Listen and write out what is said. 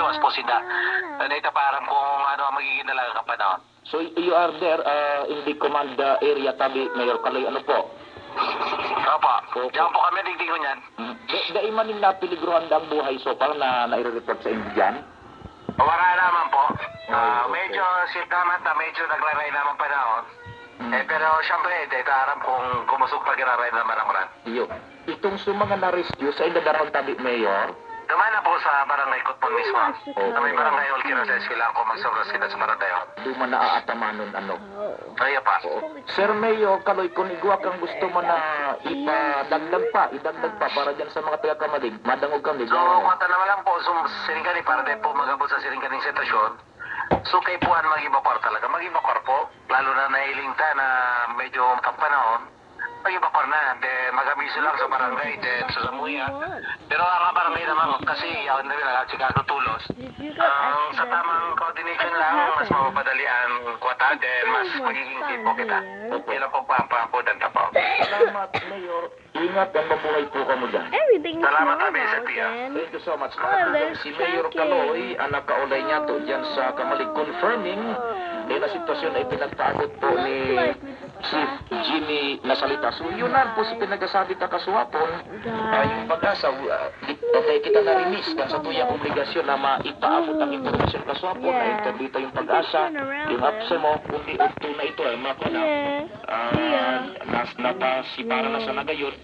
Iwas po sila. Dito parang kung ano ang magiging dalaga kapanahon. So you are there in the command area tabi, Mayor Kaloy, ano po? Opo. Opo. Diyan po kami digdigon yan. Dahil maning napiligruhan ang buhay so parang na-report sa inyo dyan? Wala naman po. Okay. Medyo sit naman medyo naglaray naman panahon. Pero siyempre, dito aram kung kumusok pag iraray naman ang ran. Iyo. Itong sumanga na-rescue sa indadarang tabi, Mayor, Dumana po sa barangay Kutpon mismo. Oh. Sa may barangay Olkira sa kailangan ko magsobras sila sa barangay. duma na aatamanon ano. Kaya pa. Sir Mayor Kaloy, kung igwa kang gusto mo na idagdag pa para dyan sa mga taga-kamalig, madangog kami. So, mata naman lang po, siringkani para din po magabot sa siringkaning sitwasyon. So, kay Puan mag-ibakor talaga. Mag-ibakor po, lalo na nahiling ta na medyo kapanahon. Mag-ibakor na, magamiso lang sa barangay, sa Samuya. Pero ang barangay naman, kasi yawan na rin ang Chicago Tulos. Sa tamang coordination lang, mas mapapadali ang kwata, mas magiging tipo kita. Yan ang pagpapapudan ta po. Salamat, Mayor. Ingat ang mabuhay po ka mo dyan. Everything is Salamat, normal, Abi, sa tiya. Ken. Thank you so much. Oh, Mga let's si Mayor check it. Kaloy, ang nakaulay niya to dyan sa Kamalig, confirming na sitwasyon ay pinagpaabot po ni Chief Jimmy Nasalita. So yun na po si pinagasabi ta kasuhapon, yung pag-asa, okay, kita na-release kan sa tuyang obligasyon na maipaabot ang impormasyon kasuhapon, na interbita yung pag-asa, yung apse mo, kundi ito na ito ay mga Yes. napasiparan na sa nagayon,